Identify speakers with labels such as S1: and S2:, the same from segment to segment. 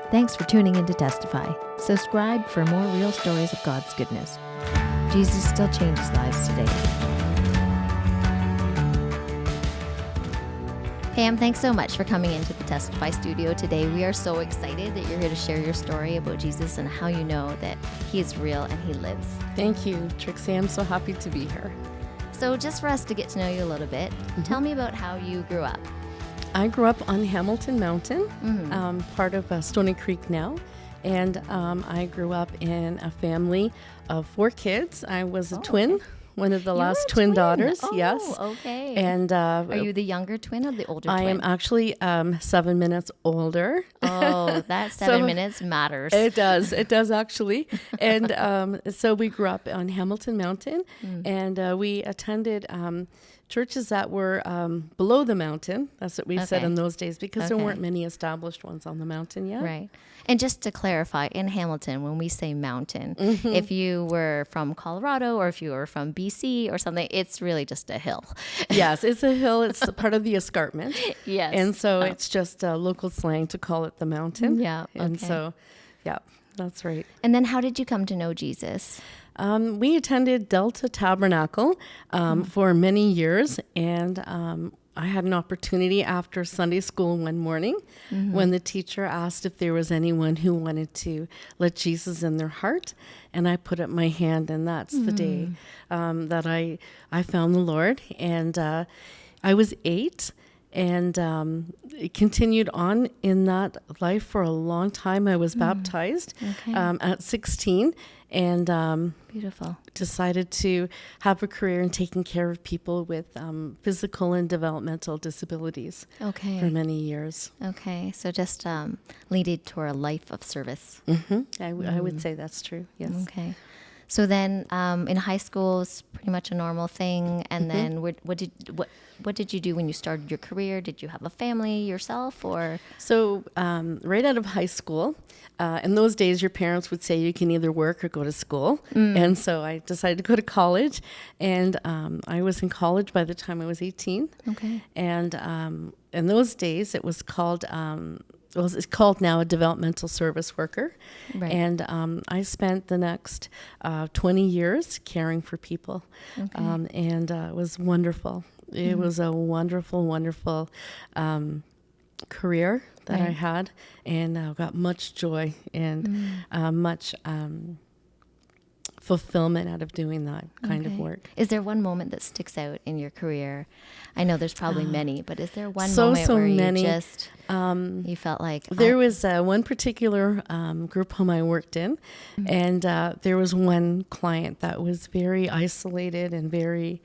S1: Thanks for tuning in to Testify. Subscribe for more real stories of God's goodness. Jesus still changes lives today. Pam, thanks so much for coming into the Testify studio today. We are so excited that you're here to share your story about Jesus and how you know that he is real and he lives.
S2: Thank you, Trixie. I'm so happy to be here.
S1: So just for us to get to know you a little bit, tell me about how you grew up.
S2: I grew up on Hamilton Mountain, part of Stony Creek now. And I grew up in a family of 4 kids. I was a twin.
S1: Okay.
S2: One of the
S1: You
S2: last
S1: were a
S2: twin
S1: twin?
S2: daughters,
S1: Oh,
S2: yes.
S1: okay.
S2: And
S1: Are you the younger twin or the older twin?
S2: I am actually 7 minutes older.
S1: Oh, that 7 minutes matters.
S2: It does actually. And so we grew up on Hamilton Mountain, and we attended churches that were below the mountain. That's what we said in those days, because there weren't many established ones on the mountain yet.
S1: Right. And just to clarify, in Hamilton, when we say mountain, if you were from Colorado or if you were from BC or something, it's really just a hill.
S2: Yes, it's a hill. It's a part of the escarpment.
S1: Yes.
S2: And so it's just local slang to call it the mountain.
S1: Yeah.
S2: And so, yeah, that's right.
S1: And then how did you come to know Jesus?
S2: We attended Delta Tabernacle for many years, and I had an opportunity after Sunday school one morning when the teacher asked if there was anyone who wanted to let Jesus in their heart, and I put up my hand, and that's the day that I found the Lord, and I was 8. And it continued on in that life for a long time. I was baptized at 16 and
S1: Beautiful.
S2: decided to have a career in taking care of people with physical and developmental disabilities
S1: Okay.
S2: for many years.
S1: Okay. So just leading to a life of service.
S2: I would say that's true, yes.
S1: Okay. So then in high school, it's pretty much a normal thing. And then what did you do when you started your career? Did you have a family yourself or?
S2: So right out of high school, in those days, your parents would say you can either work or go to school. And so I decided to go to college. And I was in college by the time I was 18.
S1: Okay.
S2: And in those days, it was called... it's called now a developmental service worker.
S1: Right.
S2: And I spent the next 20 years caring for people.
S1: Okay.
S2: And it was wonderful. It was a wonderful, wonderful career that I had. And I got much joy and much fulfillment out of doing that kind of work.
S1: Is there one moment that sticks out in your career? I know there's probably many, but is there one moment where
S2: many.
S1: you just you felt like
S2: there was one particular group home I worked in, and there was one client that was very isolated and very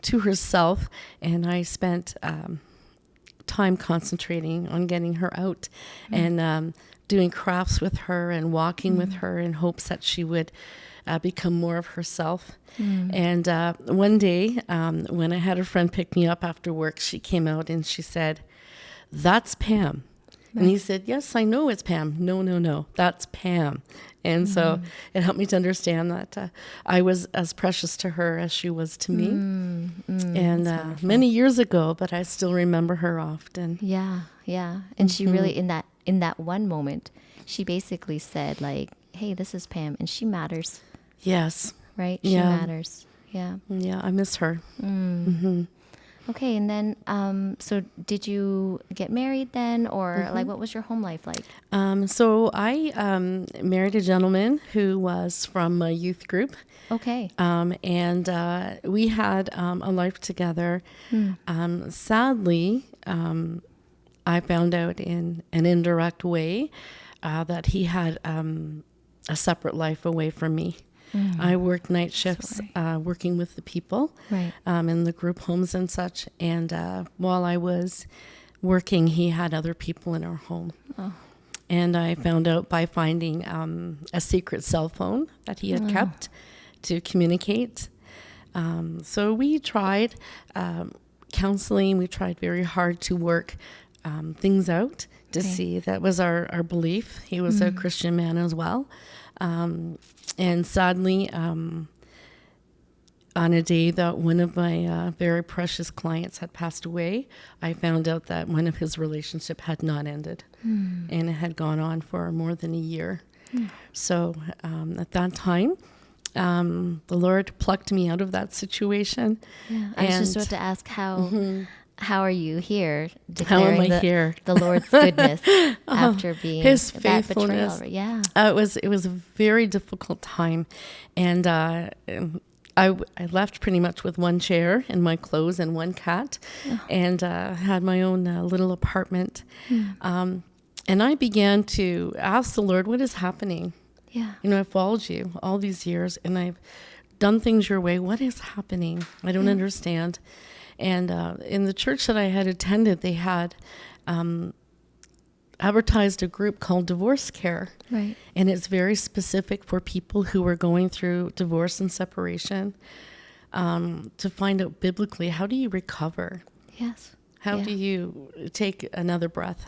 S2: to herself, and I spent time concentrating on getting her out and doing crafts with her and walking with her in hopes that she would become more of herself. And one day when I had a friend pick me up after work, she came out and she said, "That's Pam." And he said, "Yes, I know it's Pam." No, that's Pam. And so it helped me to understand that I was as precious to her as she was to me. And many years ago, but I still remember her often.
S1: Yeah. And she really in that one moment, she basically said like, "Hey, this is Pam, and she matters."
S2: Yes.
S1: Right? She matters. Yeah.
S2: Yeah, I miss her.
S1: Okay, and then, so did you get married then, or like what was your home life like?
S2: So I married a gentleman who was from a youth group.
S1: Okay.
S2: And we had a life together. Sadly, I found out in an indirect way that he had a separate life away from me. I worked night shifts working with the people in the group homes and such. And while I was working, he had other people in our home. Oh. And I found out by finding a secret cell phone that he had kept to communicate. So we tried counseling. We tried very hard to work things out to see. That was our belief. He was a Christian man as well. And sadly, on a day that one of my very precious clients had passed away, I found out that one of his relationship had not ended, and it had gone on for more than a year. So at that time, the Lord plucked me out of that situation.
S1: Yeah. I was just about to ask how are you here
S2: How am
S1: declaring
S2: I here?
S1: the Lord's goodness after being
S2: His
S1: that
S2: faithfulness.
S1: betrayal? Yeah.
S2: It was a very difficult time, and I left pretty much with one chair and my clothes and one cat, and had my own little apartment. And I began to ask the Lord, what is happening?
S1: Yeah.
S2: You know, I've followed you all these years and I've done things your way. What is happening? I don't understand. And in the church that I had attended, they had advertised a group called Divorce Care.
S1: Right.
S2: And it's very specific for people who are going through divorce and separation, to find out biblically, how do you recover?
S1: Yes.
S2: How do you take another breath?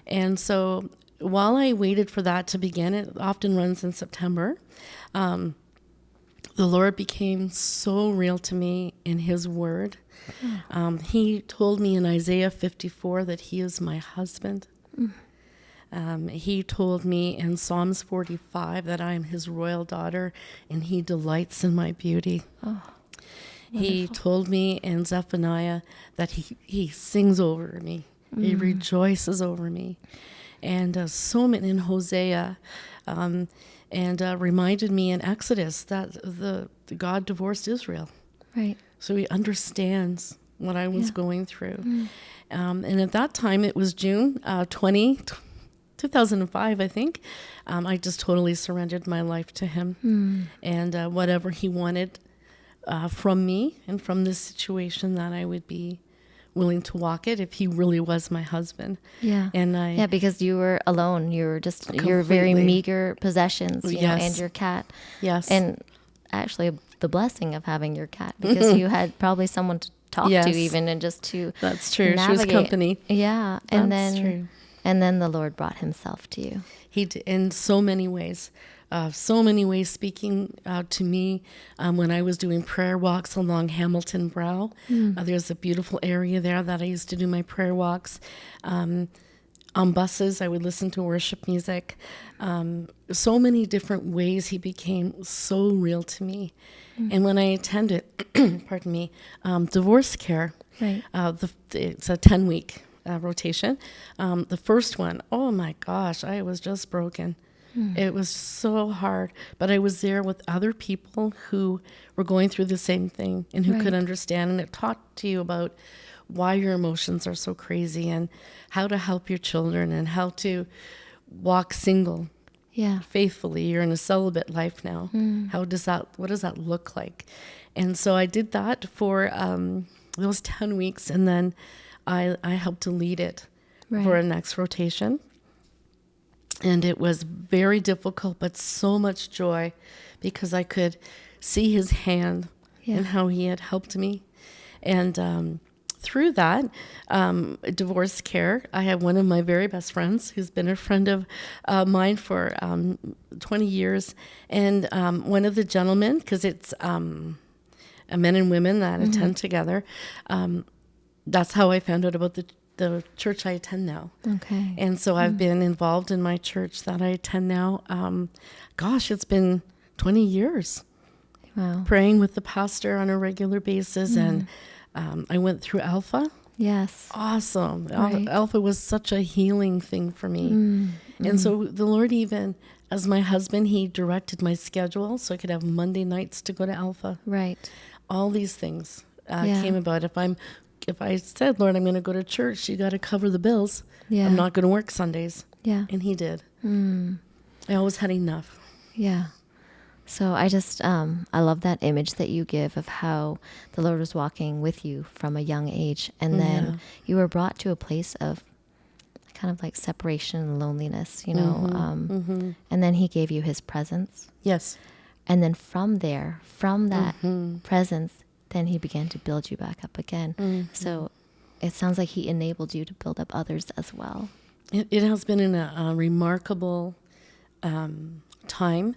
S2: And so while I waited for that to begin, it often runs in September, the Lord became so real to me in his word. He told me in Isaiah 54 that he is my husband. He told me in Psalms 45 that I am his royal daughter and he delights in my beauty. He told me in Zephaniah that he sings over me. He rejoices over me. And so many in Hosea, and reminded me in Exodus that the God divorced Israel.
S1: Right.
S2: So he understands what I was going through. And at that time, it was June 2005, I think. I just totally surrendered my life to him. And whatever he wanted from me and from this situation, that I would be willing to walk it if he really was my husband.
S1: Yeah.
S2: And
S1: because you were alone. You were just your
S2: Completely.
S1: very meager possessions, you know, and your cat.
S2: Yes.
S1: And actually the blessing of having your cat, because you had probably someone to talk to even, and just to
S2: That's true.
S1: navigate.
S2: She was company.
S1: Yeah.
S2: That's true.
S1: And then the Lord brought himself to you.
S2: He did, in so many ways speaking to me when I was doing prayer walks along Hamilton Brow. There's a beautiful area there that I used to do my prayer walks. On buses, I would listen to worship music. So many different ways he became so real to me. And when I attended, pardon me, divorce care,
S1: Right.
S2: It's a 10-week rotation. The first one, oh my gosh, I was just broken. It was so hard, but I was there with other people who were going through the same thing and who could understand. And it taught to you about why your emotions are so crazy and how to help your children and how to walk single faithfully. You're in a celibate life now. What does that look like? And so I did that for those 10 weeks, and then I helped to lead it for a next rotation. And it was very difficult, but so much joy, because I could see his hand and how he had helped me. And through that, divorce care, I have one of my very best friends who's been a friend of mine for 20 years. And one of the gentlemen, because it's men and women that attend together, that's how I found out about the church I attend now.
S1: Okay.
S2: And so I've been involved in my church that I attend now. It's been 20 years.
S1: Wow.
S2: Praying with the pastor on a regular basis. And I went through Alpha.
S1: Yes.
S2: Awesome.
S1: Right.
S2: Alpha was such a healing thing for me. And so the Lord, even as my husband, he directed my schedule so I could have Monday nights to go to Alpha.
S1: Right.
S2: All these things came about. If I said, Lord, I'm going to go to church, you got to cover the bills.
S1: Yeah.
S2: I'm not going to work Sundays.
S1: Yeah.
S2: And he did. I always had enough.
S1: Yeah. So I just, I love that image that you give of how the Lord was walking with you from a young age. And then you were brought to a place of kind of like separation and loneliness, you know. And then he gave you his presence.
S2: Yes.
S1: And then from there, from that presence, then he began to build you back up again. So it sounds like he enabled you to build up others as well.
S2: It has been a remarkable time time,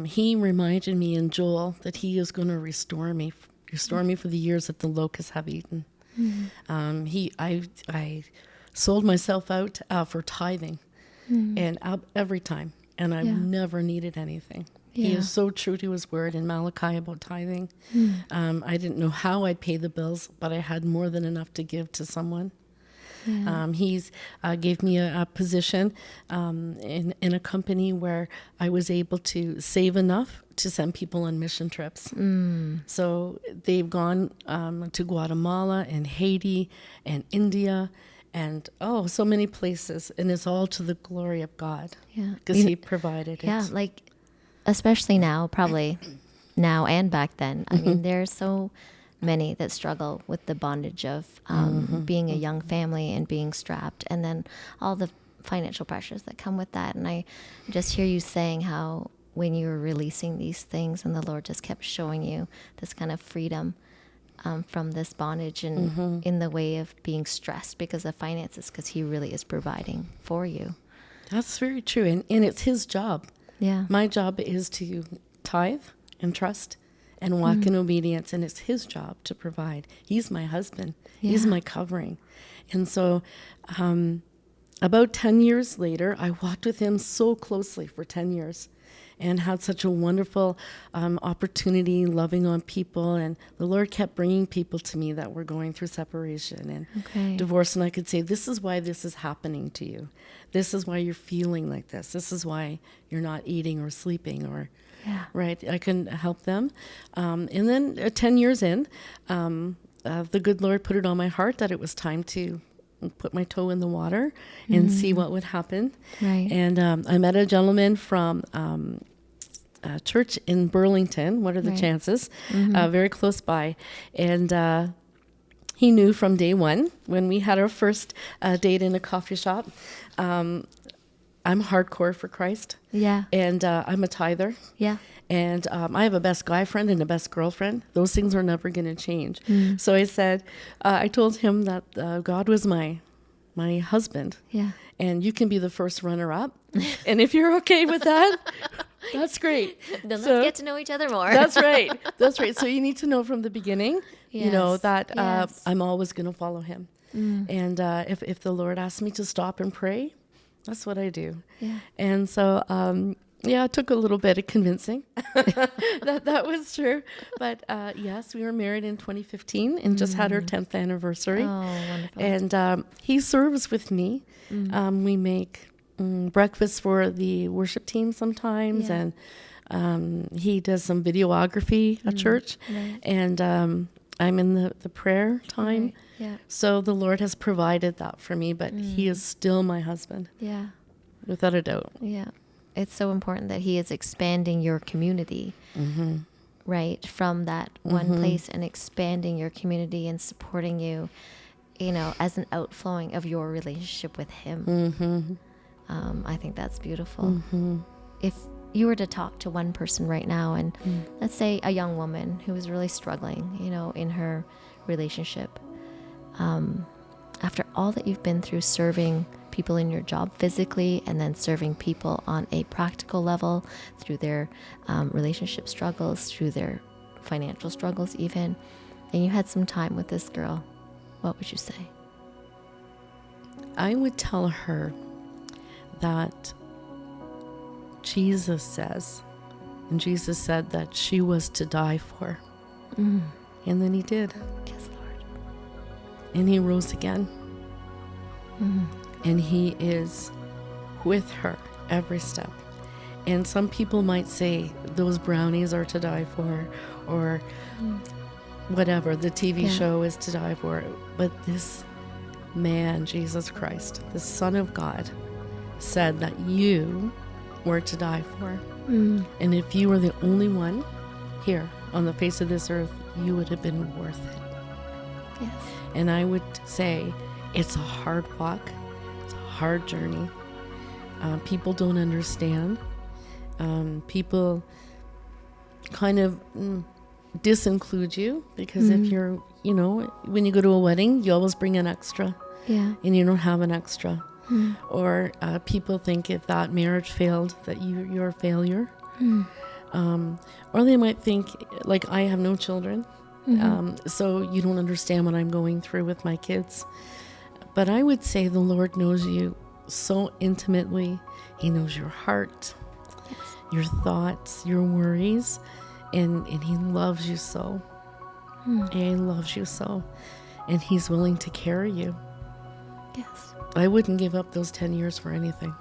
S2: he reminded me in Joel that he is going to restore me for the years that the locusts have eaten. I sold myself out for tithing, and every time, and I've never needed anything. He is so true to his word in Malachi about tithing. I didn't know how I'd pay the bills, but I had more than enough to give to someone. He's gave me a position in a company where I was able to save enough to send people on mission trips. So they've gone to Guatemala and Haiti and India and so many places, and it's all to the glory of God. Because he provided it.
S1: Yeah, like especially now, probably now and back then. I mean, there's so many that struggle with the bondage of being a young family and being strapped, and then all the financial pressures that come with that. And I just hear you saying how when you were releasing these things and the Lord just kept showing you this kind of freedom from this bondage and in the way of being stressed because of finances, because he really is providing for you.
S2: That's very true. And it's his job.
S1: Yeah.
S2: My job is to tithe and trust and walk in obedience, and it's his job to provide. He's my husband. He's my covering. And so about 10 years later, I walked with him so closely for 10 years and had such a wonderful opportunity loving on people. And the Lord kept bringing people to me that were going through separation and divorce. And I could say, this is why this is happening to you. This is why you're feeling like this. This is why you're not eating or sleeping or... Right. I can help them. And then 10 years in, the good Lord put it on my heart that it was time to put my toe in the water and see what would happen.
S1: Right.
S2: And I met a gentleman from a church in Burlington. What are the chances? Very close by. And he knew from day one when we had our first date in a coffee shop. I'm hardcore for Christ.
S1: Yeah.
S2: And I'm a tither.
S1: Yeah.
S2: And I have a best guy friend and a best girlfriend. Those things are never going to change. So I said, I told him that God was my husband.
S1: Yeah.
S2: And you can be the first runner-up. And if you're okay with that, that's great.
S1: Then let's get to know each other more.
S2: That's right. That's right. So you need to know from the beginning, you know, that I'm always going to follow him. And if the Lord asks me to stop and pray, that's what I do. Yeah. And so, it took a little bit of convincing that was true. But yes, we were married in 2015 and just had our 10th anniversary. Oh, wonderful. And he serves with me. We make breakfast for the worship team sometimes. And he does some videography at church. Right. And I'm in the prayer time. Right. Yeah. So the Lord has provided that for me, but he is still my husband. Yeah. Without a doubt.
S1: Yeah. It's so important that he is expanding your community, right? From that one place and expanding your community and supporting you, you know, as an outflowing of your relationship with him. I think that's beautiful. If you were to talk to one person right now and let's say a young woman who is really struggling, you know, in her relationship, after all that you've been through serving people in your job physically and then serving people on a practical level through their relationship struggles, through their financial struggles even, and you had some time with this girl, what would you say?
S2: I would tell her that Jesus says, and Jesus said that she was to die for. And then he did.
S1: Yes, Lord.
S2: And he rose again. And he is with her every step. And some people might say those brownies are to die for, or whatever, the TV show is to die for. But this man, Jesus Christ, the Son of God, said that you were to die for. And if you were the only one here on the face of this earth, you would have been worth it. Yes. And I would say it's a hard walk. It's a hard journey. People don't understand. People kind of disinclude you because if you're, you know, when you go to a wedding, you always bring an extra. Yeah. And you don't have an extra. Or people think if that marriage failed, that you're a failure. Or they might think, like, I have no children, so you don't understand what I'm going through with my kids. But I would say the Lord knows you so intimately. He knows your heart, your thoughts, your worries, and He loves you so. He loves you so, and He's willing to carry you.
S1: Yes.
S2: I wouldn't give up those 10 years for anything.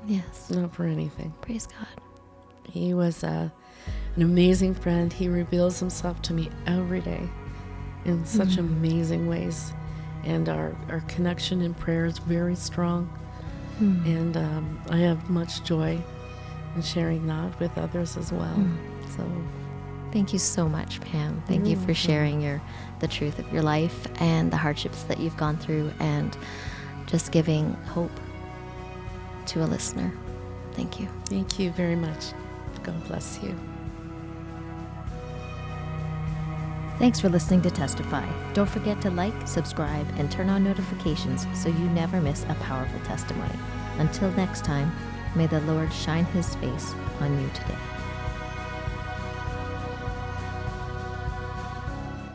S1: Yes.
S2: Not for anything.
S1: Praise God.
S2: He was an amazing friend. He reveals Himself to me every day in such amazing ways. And our connection in prayer is very strong. And I have much joy in sharing that with others as well. So
S1: thank you so much, Pam. Thank you for sharing the truth of your life and the hardships that you've gone through, and just giving hope to a listener. Thank you.
S2: Thank you very much. God bless you.
S1: Thanks for listening to Testify. Don't forget to like, subscribe, and turn on notifications so you never miss a powerful testimony. Until next time, may the Lord shine His face on you today.